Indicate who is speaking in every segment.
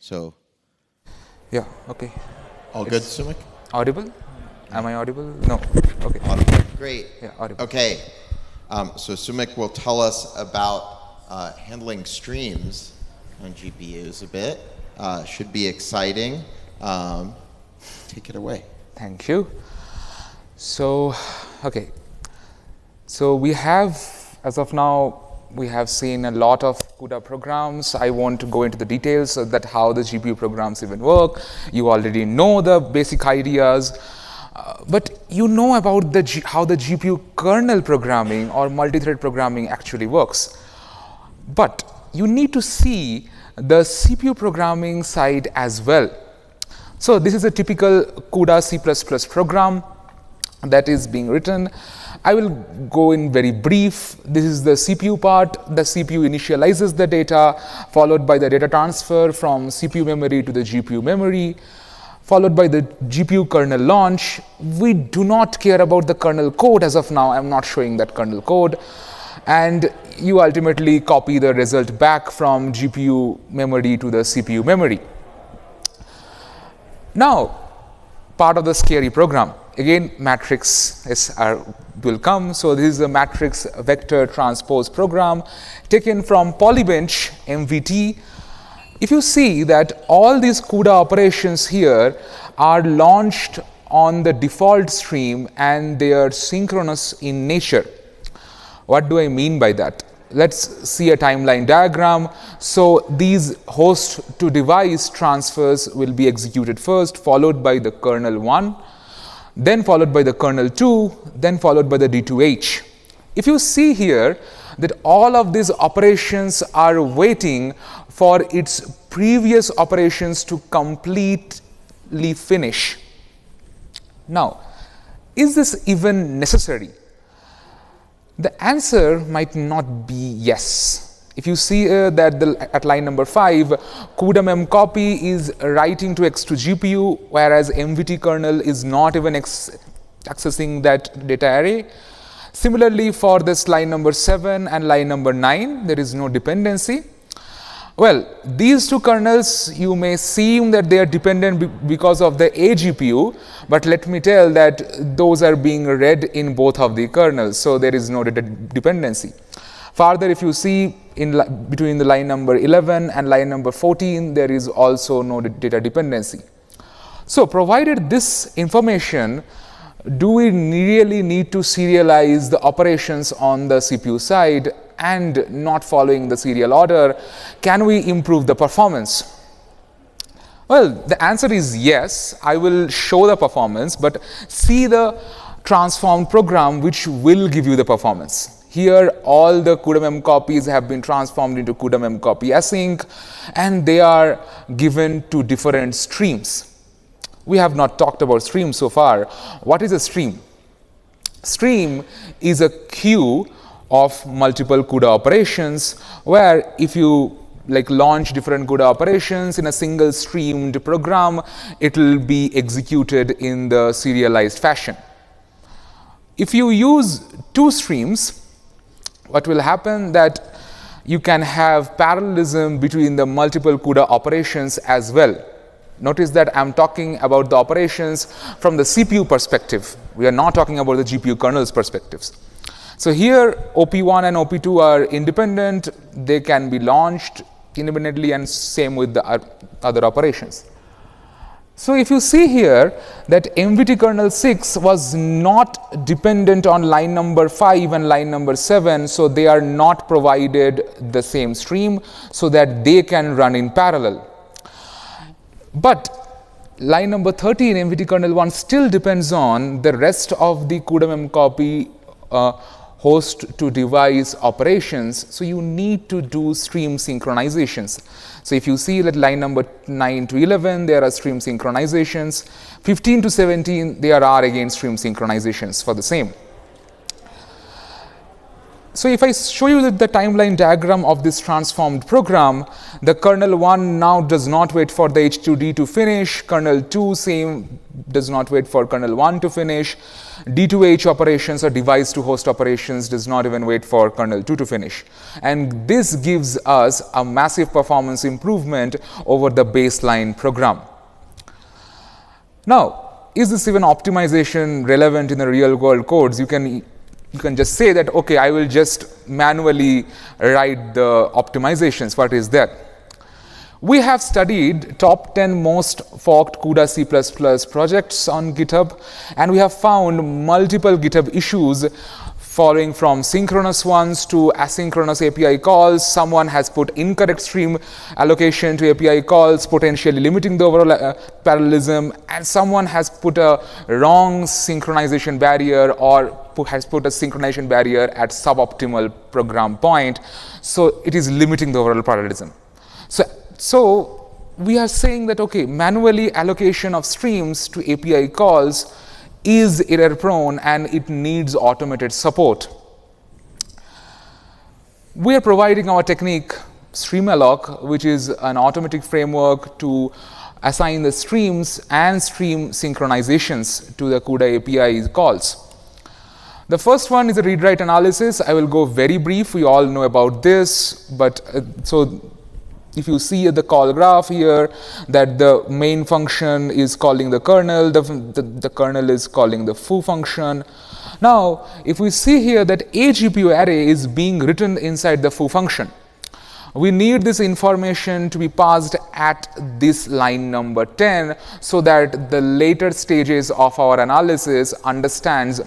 Speaker 1: So,
Speaker 2: yeah, okay.
Speaker 1: All good, Soumik?
Speaker 2: Audible? Am I audible? No. Okay.
Speaker 1: Audible. Great.
Speaker 2: Yeah, audible.
Speaker 1: Okay. So Soumik will tell us about handling streams on GPUs a bit. Should be exciting. Take it away.
Speaker 2: Thank you. So, okay. So we have, as of now, we have seen a lot of CUDA programs. I want to go into the details of that, how the GPU programs even work. You already know the basic ideas, but you know about how the GPU kernel programming or multi-thread programming actually works. But you need to see the CPU programming side as well. So this is a typical CUDA C++ program that is being written. I will go in very brief. This is the CPU part. The CPU initializes the data, followed by the data transfer from CPU memory to the GPU memory, followed by the GPU kernel launch. We do not care about the kernel code as of now. I'm not showing that kernel code. And you ultimately copy the result back from GPU memory to the CPU memory. Now, part of the scary program. Again, matrix will come. So this is a matrix vector transpose program taken from Polybench MVT. If you see that all these CUDA operations here are launched on the default stream and they are synchronous in nature. What do I mean by that? Let's see a timeline diagram. So these host to device transfers will be executed first, followed by the kernel 1. Then followed by the kernel 2, then followed by the D2H. If you see here that all of these operations are waiting for its previous operations to completely finish. Now, is this even necessary? The answer might not be yes. If you see that at line number 5, CUDA memcopy is writing to X to GPU, whereas MVT kernel is not even accessing that data array. Similarly, for this line number 7 and line number 9, there is no dependency. Well, these two kernels, you may seem that they are dependent because of the A GPU, but let me tell that those are being read in both of the kernels, so there is no dependency. Further, if you see between the line number 11 and line number 14, there is also no data dependency. So, provided this information, do we really need to serialize the operations on the CPU side and not following the serial order? Can we improve the performance? Well, the answer is yes. I will show the performance, but see the transformed program which will give you the performance. Here, all the CUDA memcopies have been transformed into CUDA memcopy async, and they are given to different streams. We have not talked about stream so far. What is a stream? Stream is a queue of multiple CUDA operations, where if you launch different CUDA operations in a single streamed program, it will be executed in the serialized fashion. If you use two streams, what will happen that you can have parallelism between the multiple CUDA operations as well. Notice that I'm talking about the operations from the CPU perspective. We are not talking about the GPU kernel's perspectives. So here, OP1 and OP2 are independent. They can be launched independently, and same with the other operations. So if you see here that MVT kernel 6 was not dependent on line number 5 and line number 7, so they are not provided the same stream so that they can run in parallel. But line number 13, MVT kernel 1, still depends on the rest of the CUDA memcopy host to device operations, so you need to do stream synchronizations. So if you see that line number 9 to 11, there are stream synchronizations. 15 to 17, there are again stream synchronizations for the same. So if I show you the timeline diagram of this transformed program, the kernel 1 now does not wait for the H2D to finish, kernel 2 same does not wait for kernel 1 to finish, D2H operations or device to host operations does not even wait for kernel 2 to finish. And this gives us a massive performance improvement over the baseline program. Now, is this even optimization relevant in the real world codes? You can just say that, okay, I will just manually write the optimizations. What is that? We have studied top 10 most forked CUDA C++ projects on GitHub, and we have found multiple GitHub issues following from synchronous ones to asynchronous API calls. Someone has put incorrect stream allocation to API calls, potentially limiting the overall parallelism, and someone has put a wrong synchronization barrier or has put a synchronization barrier at suboptimal program point, so it is limiting the overall parallelism. So we are saying that, okay, manually allocation of streams to API calls is error prone and it needs automated support. We are providing our technique StreamAlloc, which is an automatic framework to assign the streams and stream synchronizations to the CUDA API calls. The first one is a read-write analysis. I will go very brief. We all know about this, but so if you see the call graph here, that the main function is calling the kernel, the kernel is calling the foo function. Now, if we see here that a GPU array is being written inside the foo function, we need this information to be passed at this line number 10 so that the later stages of our analysis understands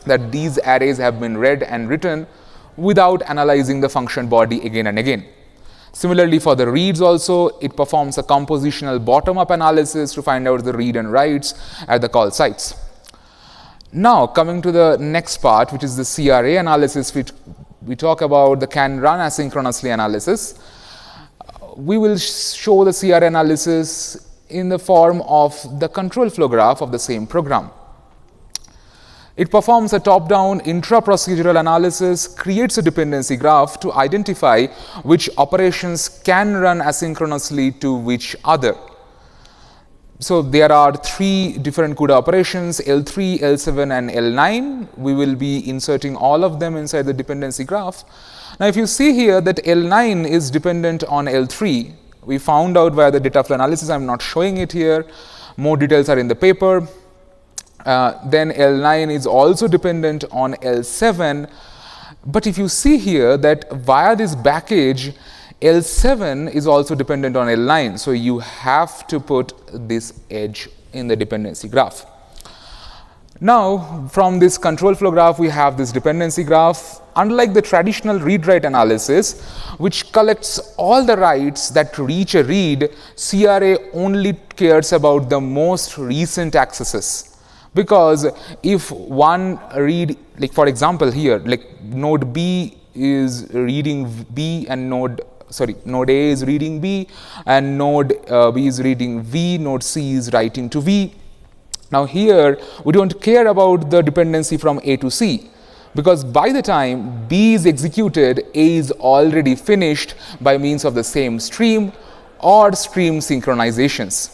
Speaker 2: that these arrays have been read and written without analyzing the function body again and again. Similarly, for the reads also, it performs a compositional bottom-up analysis to find out the read and writes at the call sites. Now, coming to the next part, which is the CRA analysis, which we talk about the Can-Run-Asynchronously analysis. We will show the CRA analysis in the form of the control flow graph of the same program. It performs a top-down intra-procedural analysis, creates a dependency graph to identify which operations can run asynchronously to which other. So there are 3 different CUDA operations, L3, L7, and L9. We will be inserting all of them inside the dependency graph. Now, if you see here that L9 is dependent on L3, we found out via the data flow analysis. I'm not showing it here. More details are in the paper. Then L9 is also dependent on L7. But if you see here that via this package, L7 is also dependent on L9. So you have to put this edge in the dependency graph. Now, from this control flow graph, we have this dependency graph. Unlike the traditional read-write analysis, which collects all the writes that reach a read, CRA only cares about the most recent accesses. Because if one read, like for example here, like node B is reading B and node A is reading B, and node B is reading V, node C is writing to V. Now here, we don't care about the dependency from A to C, because by the time B is executed, A is already finished by means of the same stream or stream synchronizations.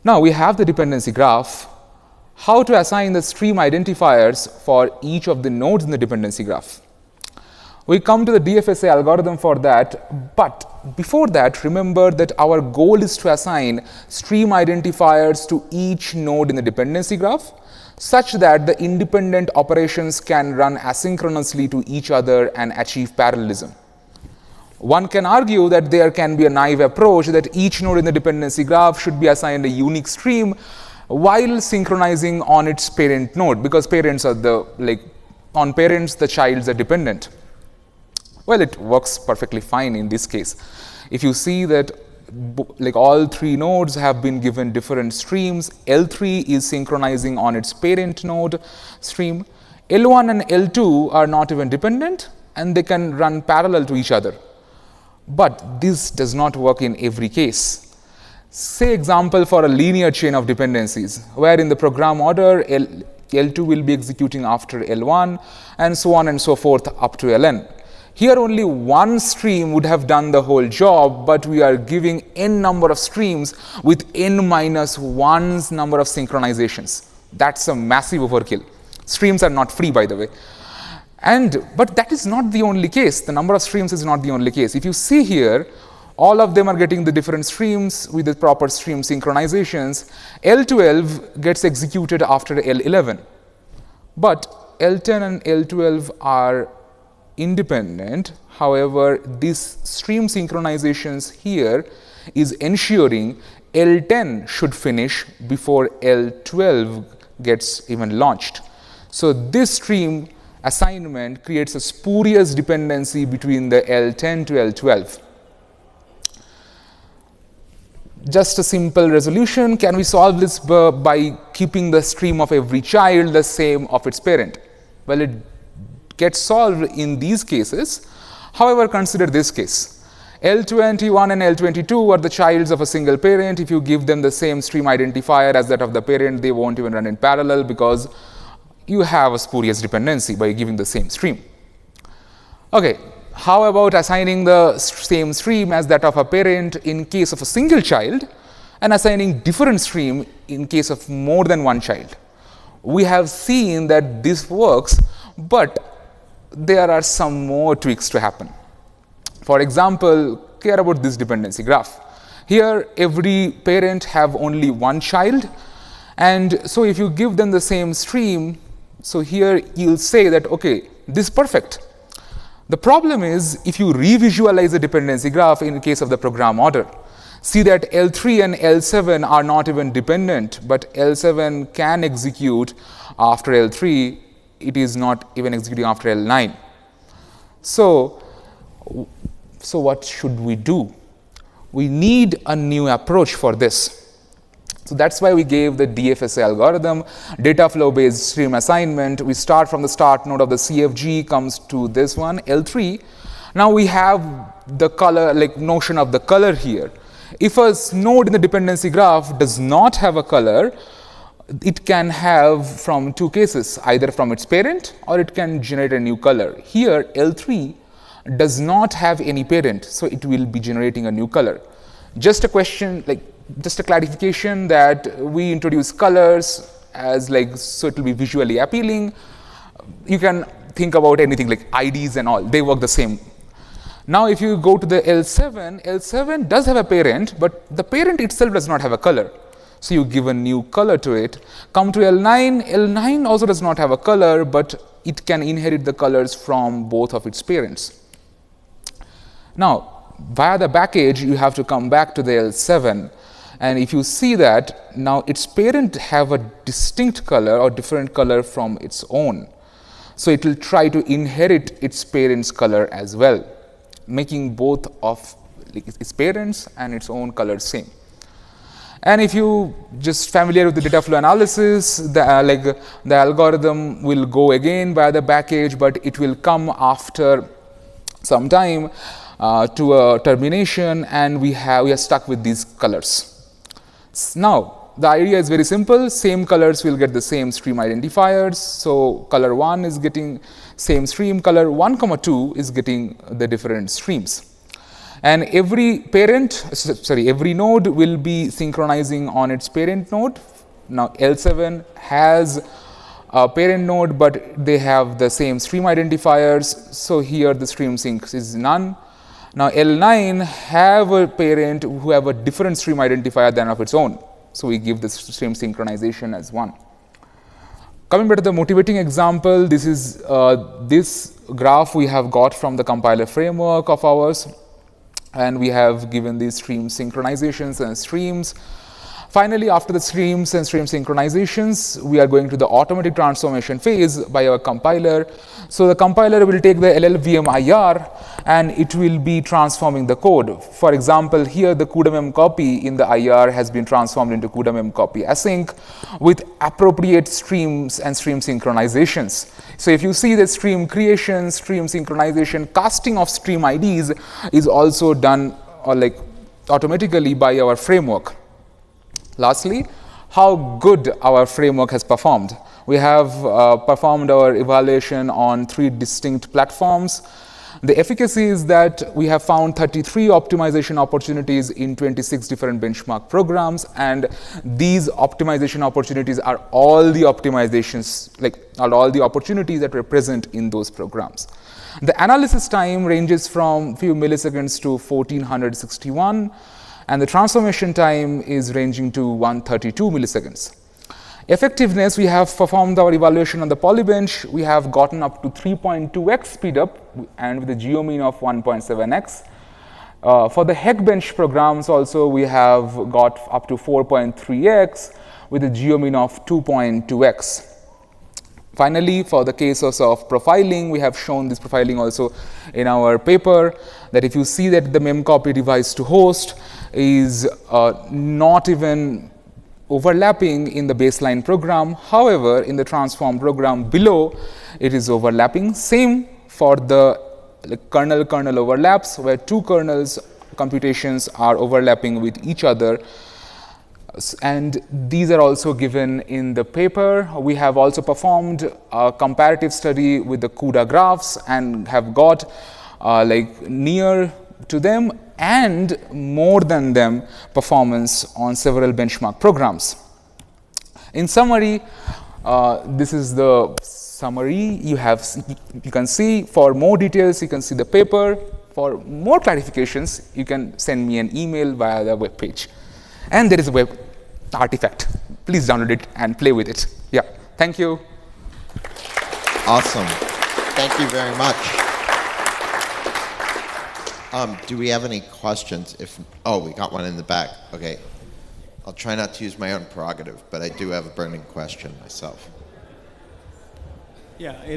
Speaker 2: Now we have the dependency graph. How to assign the stream identifiers for each of the nodes in the dependency graph? We come to the DFSA algorithm for that, but before that, remember that our goal is to assign stream identifiers to each node in the dependency graph such that the independent operations can run asynchronously to each other and achieve parallelism. One can argue that there can be a naive approach that each node in the dependency graph should be assigned a unique stream while synchronizing on its parent node, because parents are on parents the childs are dependent. Well, it works perfectly fine in this case. If you see that all 3 nodes have been given different streams, L3 is synchronizing on its parent node stream, L1 and L2 are not even dependent and they can run parallel to each other. But this does not work in every case. Say example for a linear chain of dependencies, where in the program order L2 will be executing after L1, and so on and so forth up to Ln. Here only one stream would have done the whole job, but we are giving n number of streams with n minus 1's number of synchronizations. That's a massive overkill. Streams are not free, by the way. But that is not the only case. The number of streams is not the only case. If you see here, all of them are getting the different streams with the proper stream synchronizations. L12 gets executed after L11. But L10 and L12 are independent. However, these stream synchronizations here is ensuring L10 should finish before L12 gets even launched. So this stream assignment creates a spurious dependency between the L10 to L12. Just a simple resolution. Can we solve this by keeping the stream of every child the same of its parent? Well, it gets solved in these cases. However, consider this case. L21 and L22 are the childs of a single parent. If you give them the same stream identifier as that of the parent, they won't even run in parallel because you have a spurious dependency by giving the same stream. Okay, how about assigning the same stream as that of a parent in case of a single child and assigning different stream in case of more than one child? We have seen that this works, but there are some more tweaks to happen. For example, care about this dependency graph. Here, every parent have only one child, and so if you give them the same stream, so here you'll say that, okay, this is perfect. The problem is if you revisualize the dependency graph in case of the program order, see that L3 and L7 are not even dependent, but L7 can execute after L3. It is not even executing after L9. So what should we do? We need a new approach for this. So that's why we gave the DFSA algorithm, data flow based stream assignment. We start from the start node of the CFG, comes to this one, L3. Now we have the color, like notion of the color here. If a node in the dependency graph does not have a color, it can have from two cases, either from its parent or it can generate a new color. Here, L3 does not have any parent, so it will be generating a new color. Just a question, just a clarification that we introduce colors as so it will be visually appealing. You can think about anything like IDs and all, they work the same. Now if you go to the L7, L7 does have a parent, but the parent itself does not have a color. So you give a new color to it. Come to L9, L9 also does not have a color, but it can inherit the colors from both of its parents. Now, via the package, you have to come back to the L7. And if you see that, now its parent have a distinct color or different color from its own. So it will try to inherit its parent's color as well, making both of its parents and its own color same. And if you just familiar with the data flow analysis, the algorithm will go again via the package, but it will come after some time to a termination, and we are stuck with these colors. Now, the idea is very simple. Same colors will get the same stream identifiers. So color 1 is getting same stream, color 1, 2 is getting the different streams. And every node will be synchronizing on its parent node. Now L7 has a parent node, but they have the same stream identifiers. So here the stream sync is none. Now L9 have a parent who have a different stream identifier than of its own. So we give the stream synchronization as 1. Coming back to the motivating example, this is this graph we have got from the compiler framework of ours. And we have given these stream synchronizations and streams. Finally, after the streams and stream synchronizations, we are going to the automatic transformation phase by our compiler. So the compiler will take the LLVM IR and it will be transforming the code. For example, here the CUDA mem copy in the IR has been transformed into CUDA mem copy async with appropriate streams and stream synchronizations. So if you see the stream creation, stream synchronization, casting of stream IDs is also done automatically by our framework. Lastly, how good our framework has performed. We have performed our evaluation on 3 distinct platforms. The efficacy is that we have found 33 optimization opportunities in 26 different benchmark programs, and these optimization opportunities are all the optimizations, all the opportunities that were present in those programs. The analysis time ranges from few milliseconds to 1461, and the transformation time is ranging to 132 milliseconds. Effectiveness, we have performed our evaluation on the Polybench. We have gotten up to 3.2x speed up and with a geo mean of 1.7x. For the Heckbench programs also, we have got up to 4.3x with a geo mean of 2.2x. Finally, for the cases of profiling, we have shown this profiling also in our paper, that if you see that the memcopy device to host is not even overlapping in the baseline program. However, in the transform program below, it is overlapping. Same for the kernel-kernel overlaps, where 2 kernels computations are overlapping with each other. And these are also given in the paper. We have also performed a comparative study with the CUDA graphs and have got near to them and more than them performance on several benchmark programs. In summary, this is the summary. You can see, for more details, you can see the paper. For more clarifications, you can send me an email via the web page. And there is a web artifact. Please download it and play with it. Yeah, thank you.
Speaker 1: Awesome. Thank you very much. Do we have any questions? Oh, we got one in the back. Okay. I'll try not to use my own prerogative, but I do have a burning question myself.
Speaker 3: Yeah, I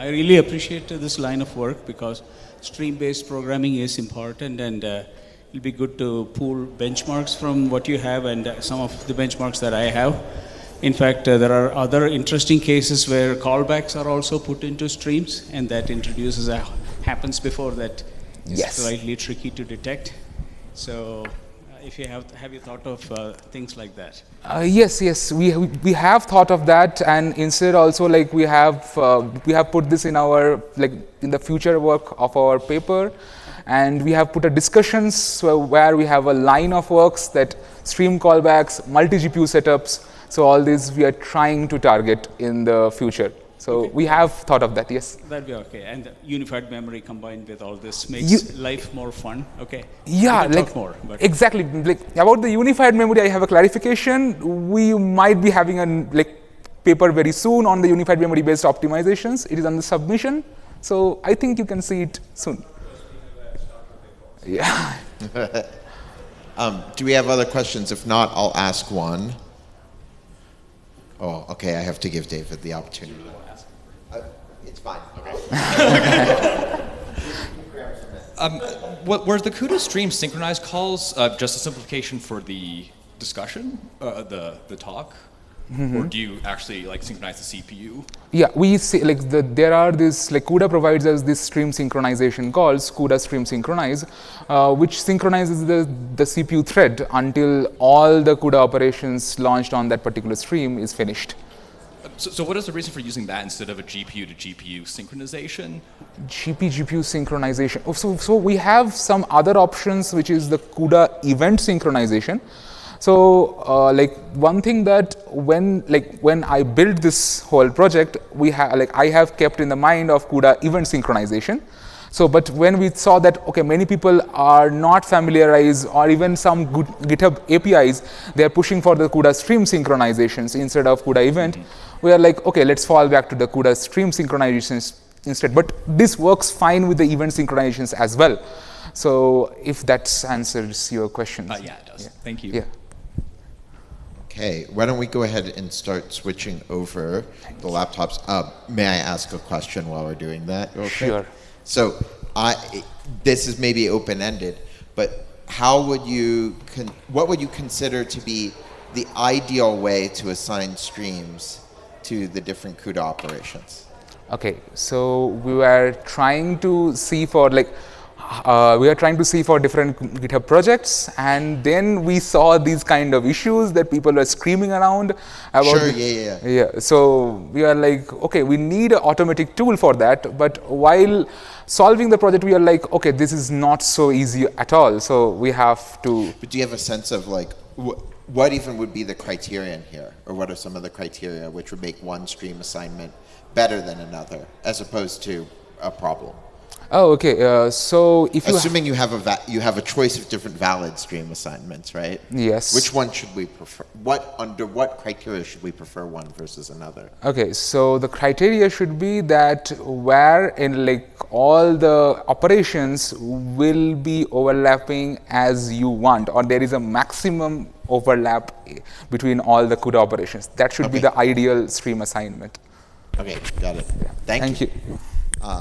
Speaker 3: really appreciate this line of work, because stream-based programming is important, and it'll be good to pool benchmarks from what you have and some of the benchmarks that I have. In fact, there are other interesting cases where callbacks are also put into streams, and that introduces happens before that.
Speaker 2: Yes.
Speaker 3: It's slightly tricky to detect. So if you have you thought of things like that?
Speaker 2: Yes, we have thought of that, and instead also we have put this in our in the future work of our paper, and we have put a discussions where we have a line of works that stream callbacks, multi-GPU setups. So all these we are trying to target in the future. So okay. We have thought of that, yes.
Speaker 3: That'd be okay. And unified memory combined with all this makes life more fun. Okay.
Speaker 2: Yeah,
Speaker 3: talk more,
Speaker 2: exactly. About the unified memory, I have a clarification. We might be having a paper very soon on the unified memory based optimizations. It is on the submission. So I think you can see it soon. Yeah.
Speaker 1: Do we have other questions? If not, I'll ask one. Oh, okay, I have to give David the opportunity. It's fine. Okay.
Speaker 4: Were the CUDA stream synchronized calls just a simplification for the discussion, the talk? Mm-hmm. Or do you actually synchronize the CPU?
Speaker 2: Yeah, we see there are this CUDA provides us this stream synchronization calls, CUDA stream synchronize, which synchronizes the CPU thread until all the CUDA operations launched on that particular stream is finished.
Speaker 4: So what is the reason for using that instead of a GPU to GPU synchronization?
Speaker 2: GPU synchronization. So we have some other options, which is the CUDA event synchronization. So one thing that when I built this whole project, I have kept in the mind of CUDA event synchronization. So, but when we saw that, okay, many people are not familiarized, or even some good GitHub APIs, they are pushing for the CUDA stream synchronizations instead of CUDA event. Mm-hmm. We are like, okay, let's fall back to the CUDA stream synchronizations instead. But this works fine with the event synchronizations as well. So, if that answers your questions.
Speaker 4: Yeah, it does. Yeah. Thank you.
Speaker 2: Yeah.
Speaker 1: Okay, why don't we go ahead and start switching over the laptops. May I ask a question while we're doing that? Okay.
Speaker 2: Sure.
Speaker 1: So this is maybe open-ended, but what would you consider to be the ideal way to assign streams to the different CUDA operations?
Speaker 2: Okay, so we were trying to see for we are trying to see for different GitHub projects, and then we saw these kind of issues that people were screaming around about.
Speaker 1: Sure, yeah.
Speaker 2: So we are like, okay, we need an automatic tool for that, but while solving the project, we are like, okay, this is not so easy at all, so we have to.
Speaker 1: But do you have a sense of like, what even would be the criterion here? Or what are some of the criteria which would make one stream assignment better than another, as opposed to a problem?
Speaker 2: Oh, okay. So if you
Speaker 1: assuming you have a choice of different valid stream assignments, right?
Speaker 2: Yes.
Speaker 1: Which one should we prefer? Under what criteria should we prefer one versus another?
Speaker 2: Okay, so the criteria should be that where in like all the operations will be overlapping as you want, or there is a maximum overlap between all the CUDA operations. That should be the ideal stream assignment.
Speaker 1: Okay, got it.
Speaker 2: Yeah.
Speaker 1: Thank you.
Speaker 2: You.